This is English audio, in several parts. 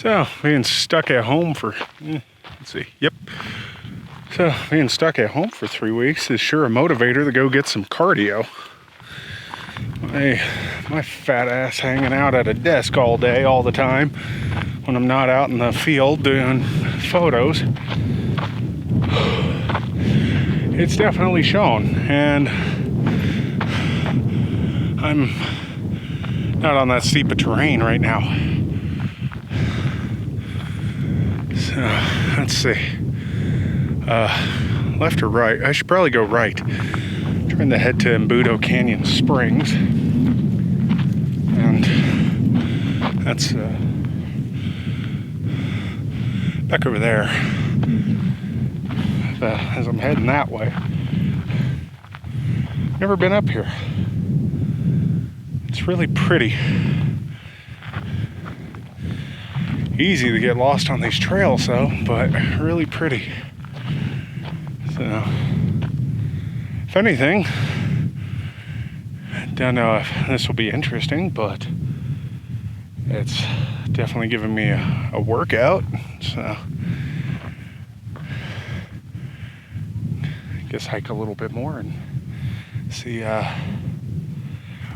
So, being stuck at home for, let's see, yep. So, being stuck at home for 3 weeks is sure a motivator to go get some cardio. My fat ass hanging out at a desk all day, all the time, when I'm not out in the field doing photos. It's definitely shown, and I'm not on that steep of terrain right now. So, let's see. Left or right? I should probably go right. I'm trying to head to Embudo Canyon Springs. And that's back over there. As I'm heading that way. Never been up here. It's really pretty. Easy to get lost on these trails though, but really pretty. So, if anything, don't know if this will be interesting, but it's definitely giving me a workout. So, I guess hike a little bit more and see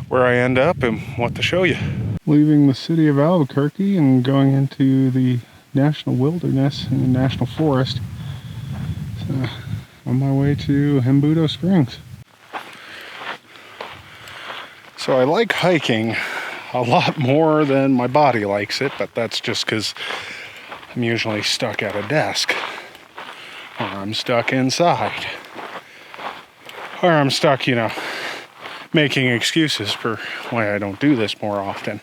where I end up and what to show you. Leaving the city of Albuquerque and going into the National Wilderness and the National Forest. So, on my way to Embudo Springs. So I like hiking a lot more than my body likes it, but that's just because I'm usually stuck at a desk, or I'm stuck inside, or I'm stuck, making excuses for why I don't do this more often.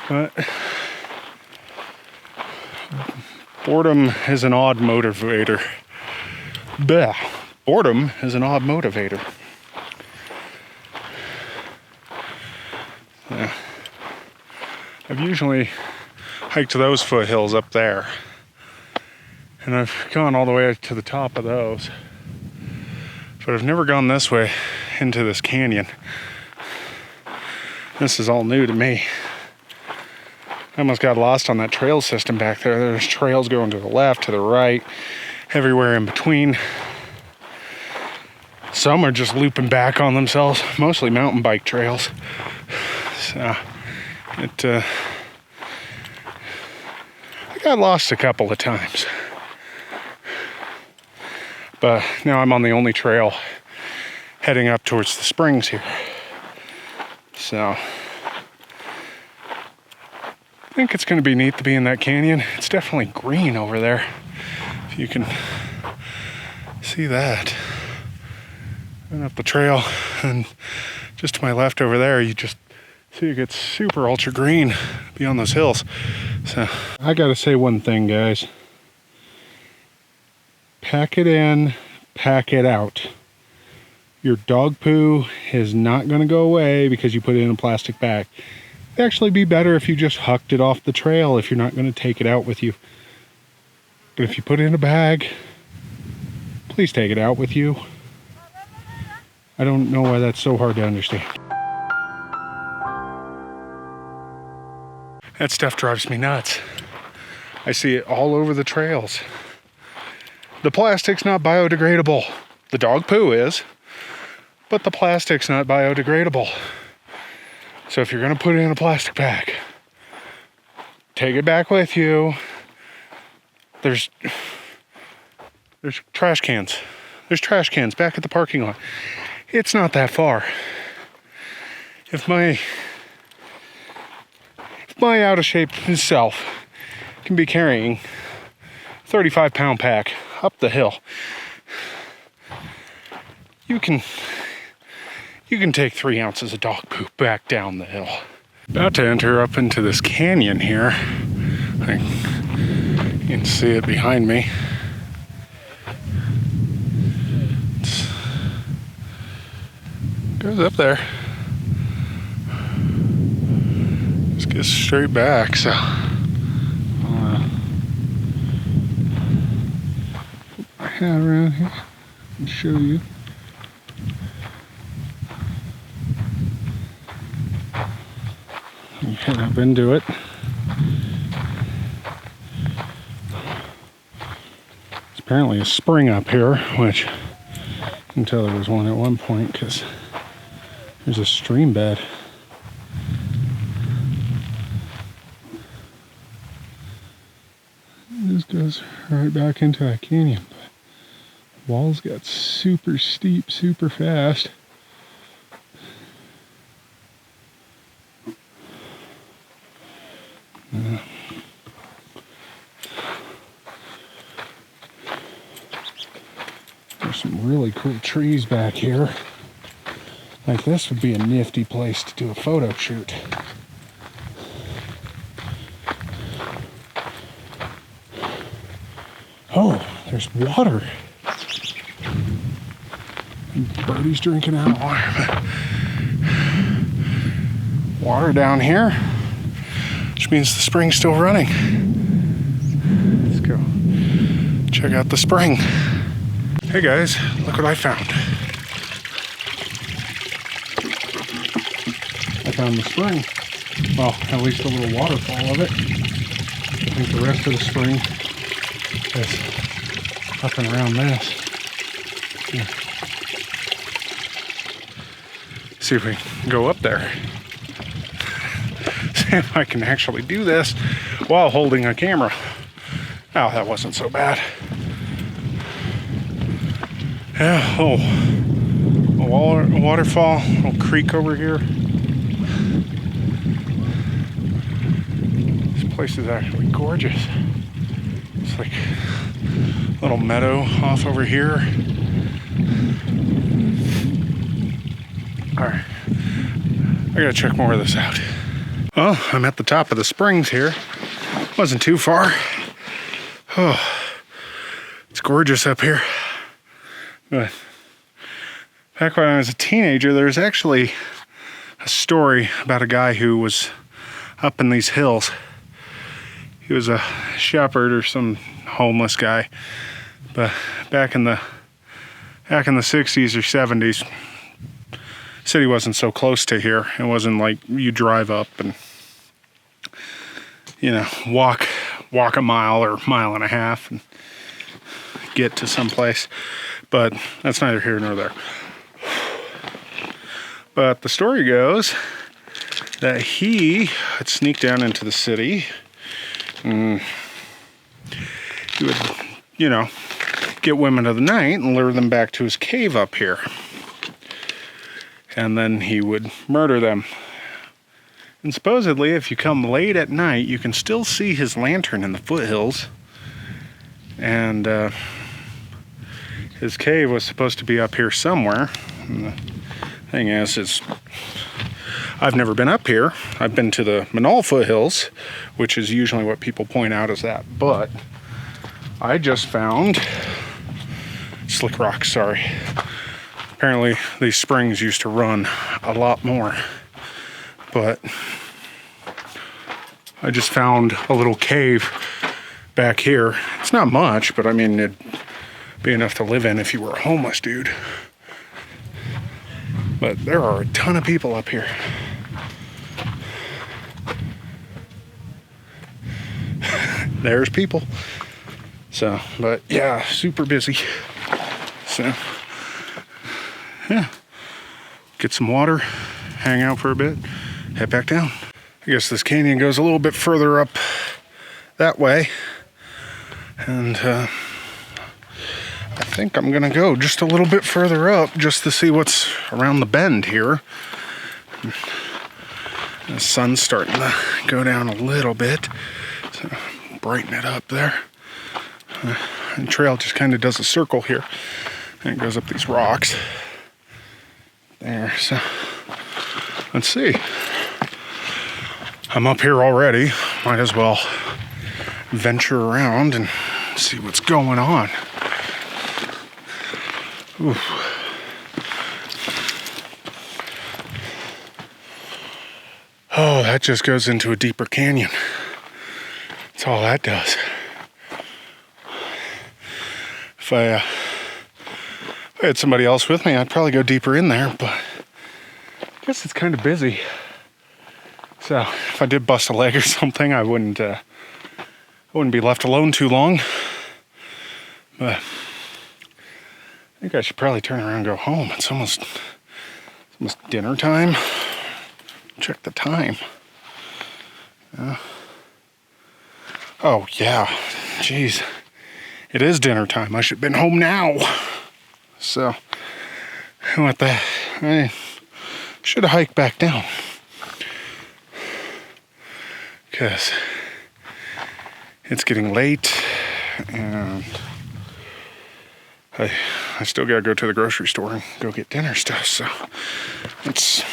But boredom is an odd motivator. Blech. Boredom is an odd motivator. Yeah. I've usually hiked those foothills up there, and I've gone all the way to the top of those, but I've never gone this way into this canyon. This is all new to me. I almost got lost on that trail system back there. There's trails going to the left, to the right, everywhere in between. Some are just looping back on themselves, mostly mountain bike trails. So, I got lost a couple of times. But now I'm on the only trail heading up towards the springs here. So, I think it's going to be neat to be in that canyon. It's definitely green over there, if you can see that. Went up the trail, and just to my left over there, you just see it gets super ultra green beyond those hills. So I gotta say one thing, guys. Pack it in, pack it out. Your dog poo is not going to go away because you put it in a plastic bag. It'd actually be better if you just hucked it off the trail if you're not going to take it out with you. But if you put it in a bag, please take it out with you. I don't know why that's so hard to understand. That stuff drives me nuts. I see it all over the trails. The plastic's not biodegradable. The dog poo is, but the plastic's not biodegradable. So if you're gonna put it in a plastic bag, take it back with you. There's trash cans. There's trash cans back at the parking lot. It's not that far. If my out of shape self can be carrying a 35-pound pack up the hill, you can take 3 ounces of dog poop back down the hill. About to enter up into this canyon here. You can see it behind me. It goes up there. Just get straight back, so I'll put my hat around here and show you. Get up into it. There's apparently a spring up here, which I can tell there was one at one point because there's a stream bed. This goes right back into that canyon. But the walls got super steep, super fast. There's some really cool trees back here. Like this would be a nifty place to do a photo shoot. Oh, there's water. And Birdie's drinking out of water. Water down here, which means the spring's still running. Let's go check out the spring. Hey guys, look what I found. I found the spring. Well, at least a little waterfall of it. I think the rest of the spring is up and around this. Yeah. See if we can go up there. See if I can actually do this while holding a camera. Oh, that wasn't so bad. Yeah, oh, a waterfall, a little creek over here. This place is actually gorgeous. It's like a little meadow off over here. All right, I gotta check more of this out. Well, I'm at the top of the springs here. Wasn't too far. Oh, it's gorgeous up here. But back when I was a teenager, there was actually a story about a guy who was up in these hills. He was a shepherd or some homeless guy. But back in the 60s or 70s, city wasn't so close to here. It wasn't like you drive up and, you know, walk a mile or mile and a half and get to some place. But that's neither here nor there. But the story goes that he had sneaked down into the city. And he would, you know, get women of the night and lure them back to his cave up here. And then he would murder them. And supposedly, if you come late at night, you can still see his lantern in the foothills. And his cave was supposed to be up here somewhere. And the thing is I've never been up here. I've been to the Menaul foothills, which is usually what people point out as that. But I just found Slick Rock, sorry. Apparently these springs used to run a lot more. But I just found a little cave back here. It's not much, but I mean, it'd be enough to live in if you were a homeless dude. But there are a ton of people up here. There's people. So, but yeah, super busy. So, yeah. Get some water, hang out for a bit, head back down. I guess this canyon goes a little bit further up that way. And I think I'm gonna go just a little bit further up just to see what's around the bend here. The sun's starting to go down a little bit, so brighten it up there. The trail just kind of does a circle here, and it goes up these rocks. There, so let's see. I'm up here already. Might as well venture around and see what's going on. Oof. Oh, that just goes into a deeper canyon. That's all that does. If I had somebody else with me, I'd probably go deeper in there, but I guess it's kind of busy. So if I did bust a leg or something, I wouldn't be left alone too long. But I think I should probably turn around and go home. It's almost dinner time. Check the time. Oh yeah, jeez. It is dinner time. I should have been home now. So, what the, I should have hiked back down. Because it's getting late and I still gotta go to the grocery store and go get dinner stuff. So, let's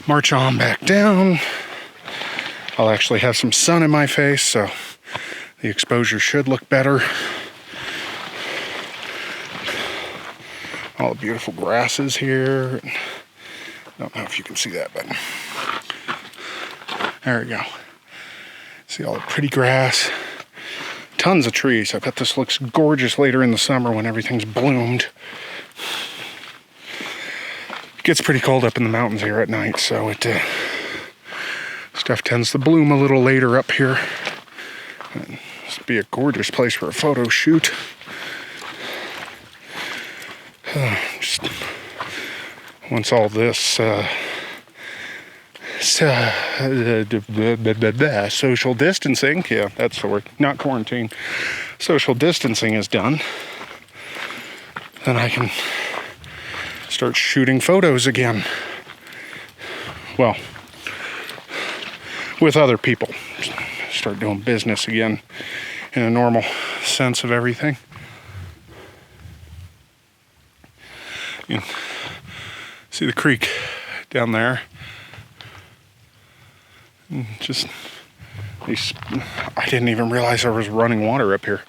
march on back down. I'll actually have some sun in my face, so the exposure should look better. All the beautiful grasses here. I don't know if you can see that, but there we go. See all the pretty grass. Tons of trees. I bet this looks gorgeous later in the summer when everything's bloomed. It gets pretty cold up in the mountains here at night, so stuff tends to bloom a little later up here. This would be a gorgeous place for a photo shoot. Just once all this social distancing, yeah, that's the word, not quarantine, social distancing is done, then I can start shooting photos again. Well, with other people. Start doing business again in a normal sense of everything. You can see the creek down there. And I didn't even realize there was running water up here.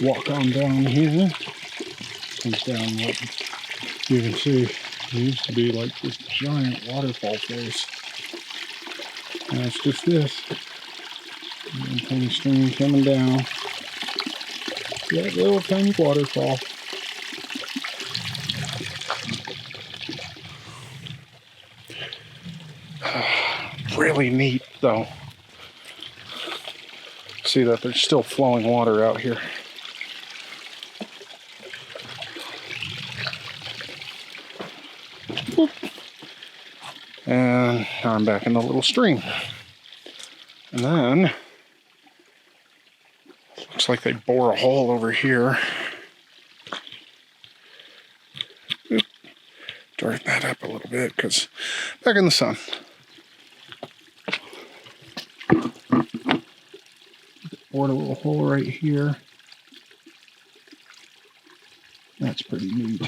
Walk on down here. Comes down what you can see. It used to be like this giant waterfall place. And it's just this. And tiny stream coming down. That little tiny waterfall. Really neat though. See that there's still flowing water out here. Boop. And now I'm back in the little stream. And then looks like they bore a hole over here. Oop. Darken that up a little bit because back in the sun. Bored a little hole right here. That's pretty neat.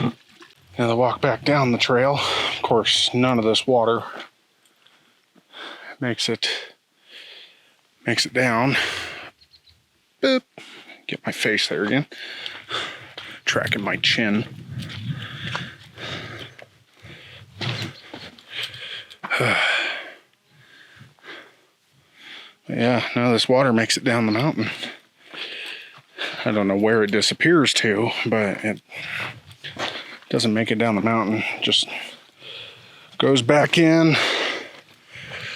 Now the walk back down the trail. Of course, none of this water makes it down. Boop. Get my face there again. Tracking my chin. Yeah, now this water makes it down the mountain. I don't know where it disappears to, but it doesn't make it down the mountain. Just goes back in.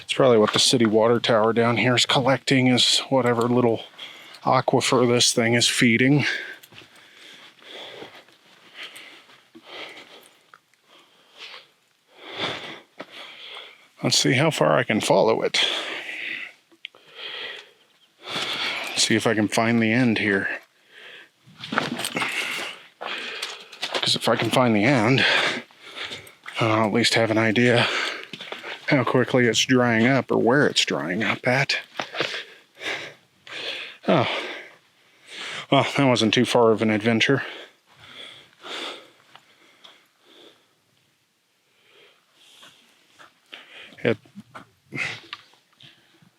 It's probably what the city water tower down here is collecting, is whatever little aquifer this thing is feeding. Let's see how far I can follow it. See if I can find the end here. Because if I can find the end, I'll at least have an idea how quickly it's drying up or where it's drying up at. Oh, well, that wasn't too far of an adventure. Let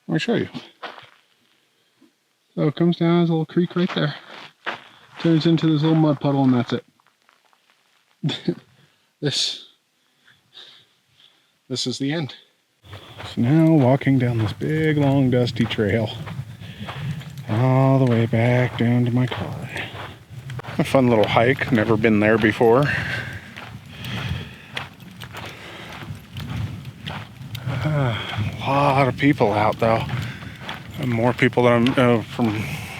me show you. So it comes down as a little creek right there. Turns into this little mud puddle, and that's it. This is the end. So now walking down this big, long, dusty trail all the way back down to my car. A fun little hike, never been there before. A lot of people out though. And more people than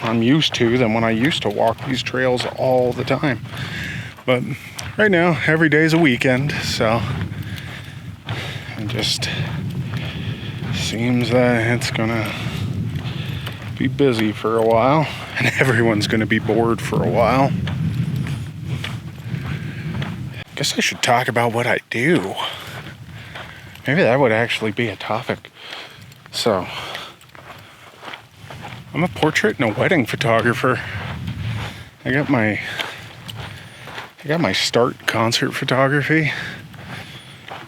I'm used to than when I used to walk these trails all the time. But right now, every day is a weekend, so it just seems that it's gonna be busy for a while, and everyone's gonna be bored for a while. Guess I should talk about what I do. Maybe that would actually be a topic. So, I'm a portrait and a wedding photographer. I got my start in concert photography.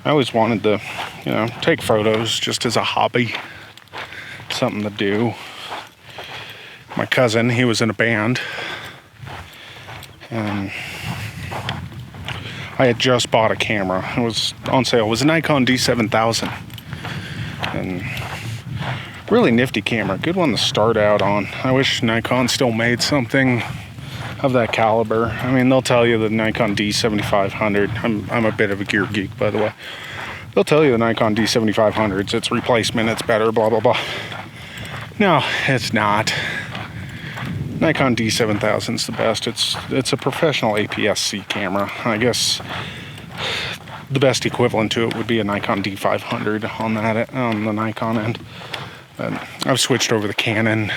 I always wanted to, take photos just as a hobby, something to do. My cousin, he was in a band, and I had just bought a camera. It was on sale. It was a Nikon D7000, and really nifty camera. Good one to start out on. I wish Nikon still made something of that caliber. I mean, they'll tell you the Nikon D7500. I'm a bit of a gear geek, by the way. They'll tell you the Nikon D7500's its replacement, it's better, blah, blah, blah. No, it's not. Nikon D7000's the best. It's a professional APS-C camera. I guess the best equivalent to it would be a Nikon D500 on the Nikon end. But I've switched over to Canon.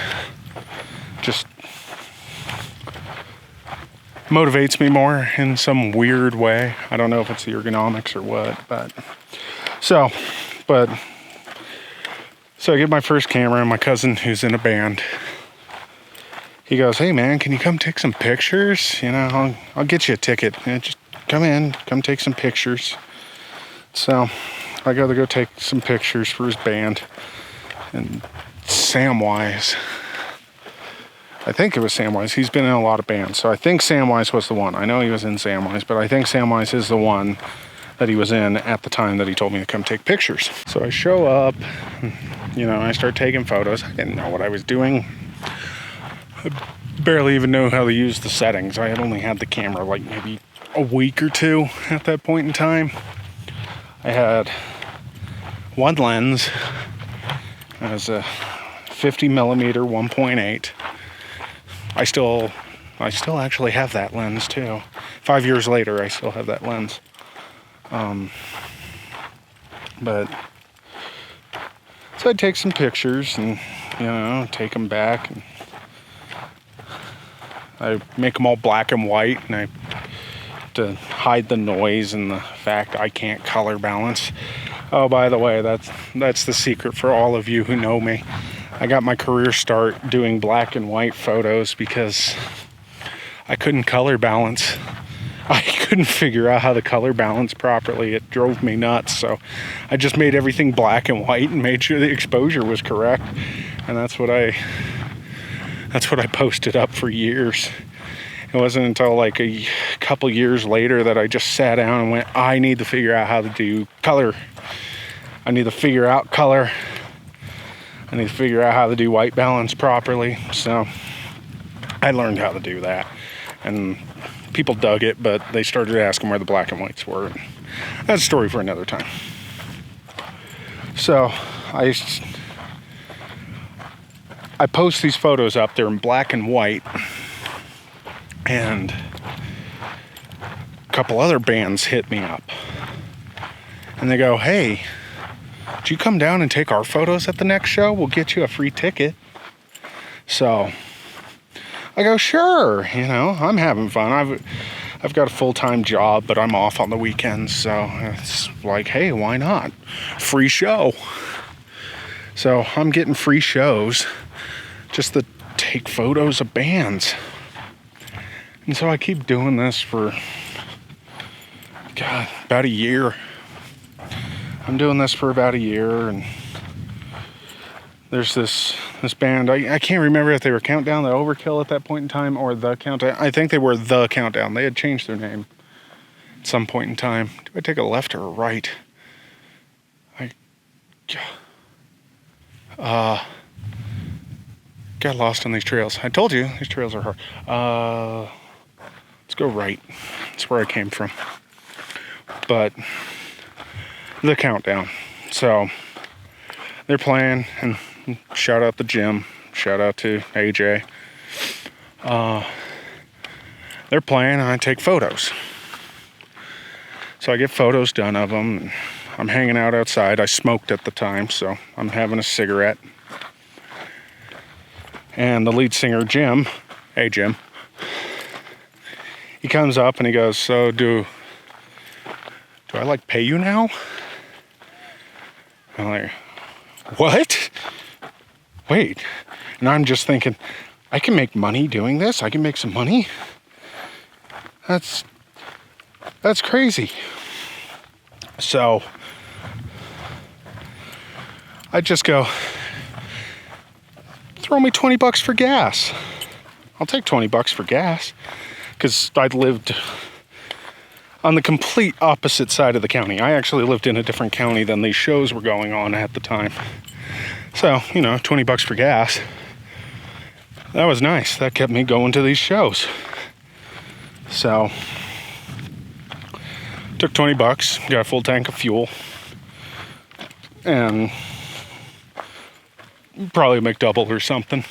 Just motivates me more in some weird way. I don't know if it's the ergonomics or what, but I get my first camera, and my cousin who's in a band, he goes, "Hey man, can you come take some pictures? I'll get you a ticket. Just come take some pictures." So I go take some pictures for his band. And Samwise, I think it was Samwise. He's been in a lot of bands, so I think Samwise was the one. I know he was in Samwise, but I think Samwise is the one that he was in at the time that he told me to come take pictures. So I show up, I start taking photos. I didn't know what I was doing. I barely even know how to use the settings. I had only had the camera like maybe a week or two at that point in time. I had one lens. It was a 50 millimeter 1.8. I still actually have that lens too. 5 years later, I still have that lens. But so I'd take some pictures and take them back. And I make them all black and white, and to hide the noise and the fact I can't color balance. Oh, by the way, that's the secret for all of you who know me. I got my career start doing black and white photos because I couldn't color balance. I couldn't figure out how to color balance properly. It drove me nuts. So I just made everything black and white and made sure the exposure was correct. And that's what I posted up for years. It wasn't until like a couple years later that I just sat down and went, I need to figure out how to do color. I need to figure out color. I need to figure out how to do white balance properly. So I learned how to do that. And people dug it, but they started asking where the black and whites were. That's a story for another time. So I post these photos up there in black and white, and a couple other bands hit me up. And they go, "Hey, do you come down and take our photos at the next show? We'll get you a free ticket." So I go, "Sure, I'm having fun. I've got a full-time job, but I'm off on the weekends, so it's like, hey, why not? Free show." So I'm getting free shows just to take photos of bands. And so I keep doing this for, about a year. I'm doing this for about a year, and there's this band. I can't remember if they were Countdown the Overkill at that point in time or The Countdown. I think they were The Countdown. They had changed their name at some point in time. Do I take a left or a right? Got lost on these trails. I told you, these trails are hard. Let's go right. That's where I came from. But the countdown. So they're playing, and shout out to Jim, shout out to AJ. They're playing, and I take photos. So I get photos done of them. I'm hanging out outside. I smoked at the time, so I'm having a cigarette. And the lead singer, Jim, hey Jim, he comes up and he goes, so do I like pay you now? I'm like, what? Wait. And I'm just thinking, I can make money doing this. I can make some money. That's crazy. So I just go, throw me 20 bucks for gas. I'll take 20 bucks for gas, because I lived on the complete opposite side of the county. I actually lived in a different county than these shows were going on at the time. So, 20 bucks for gas. That was nice. That kept me going to these shows. So, took 20 bucks, got a full tank of fuel, and probably a McDouble or something.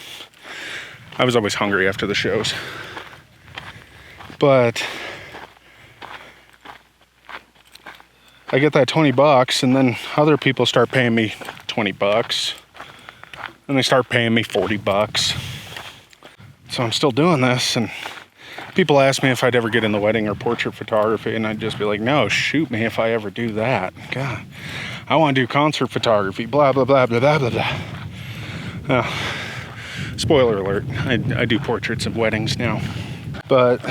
I was always hungry after the shows. But I get that 20 bucks, and then other people start paying me 20 bucks. And they start paying me 40 bucks. So I'm still doing this, and people ask me if I'd ever get in the wedding or portrait photography, and I'd just be like, no, shoot me if I ever do that. God, I want to do concert photography, blah, blah, blah, blah, blah, blah, blah. Spoiler alert, I do portraits of weddings now. But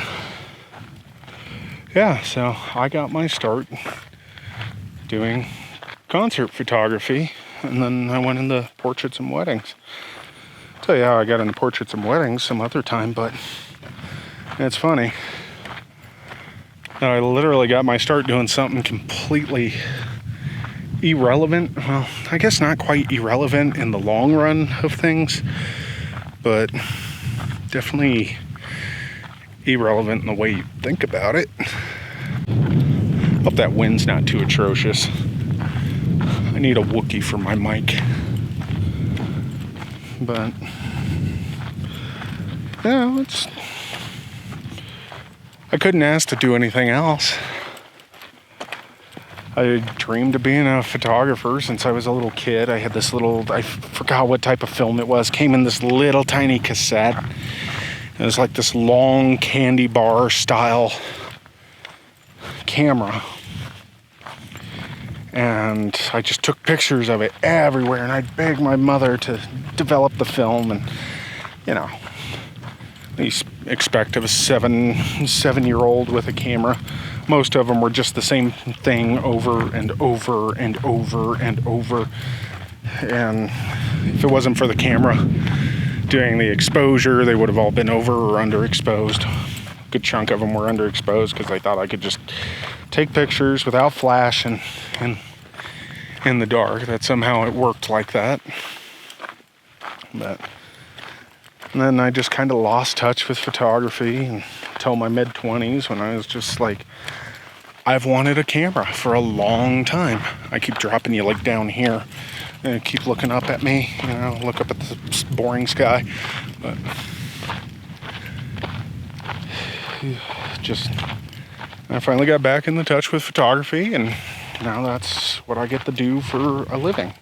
yeah, so I got my start doing concert photography, and then I went into portraits and weddings. I'll tell you how I got into portraits and weddings some other time, but it's funny. I literally got my start doing something completely irrelevant. Well, I guess not quite irrelevant in the long run of things, but definitely irrelevant in the way you think about it. Hope that wind's not too atrocious. I need a Wookiee for my mic. But yeah, I couldn't ask to do anything else. I dreamed of being a photographer since I was a little kid. I had this I forgot what type of film it was, came in this little tiny cassette. It was like this long candy bar style camera. And I just took pictures of it everywhere, and I'd beg my mother to develop the film, and you expect of a seven-year-old with a camera. Most of them were just the same thing over and over and over and over. And if it wasn't for the camera doing the exposure, they would have all been over or underexposed. A good chunk of them were underexposed because I thought I could just take pictures without flash and in the dark. That somehow it worked like that. But and then I just kind of lost touch with photography until my mid-20s, when I was just like, I've wanted a camera for a long time. I keep dropping you like down here, and keep looking up at me, look up at the boring sky. But just, I finally got back in the touch with photography, and now that's what I get to do for a living.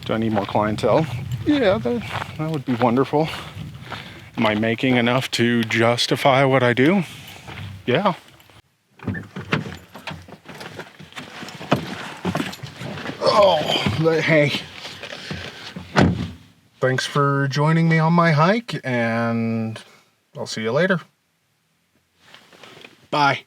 Do I need more clientele? Yeah, that would be wonderful. Am I making enough to justify what I do? Yeah. Oh, but hey. Thanks for joining me on my hike, and I'll see you later. Bye.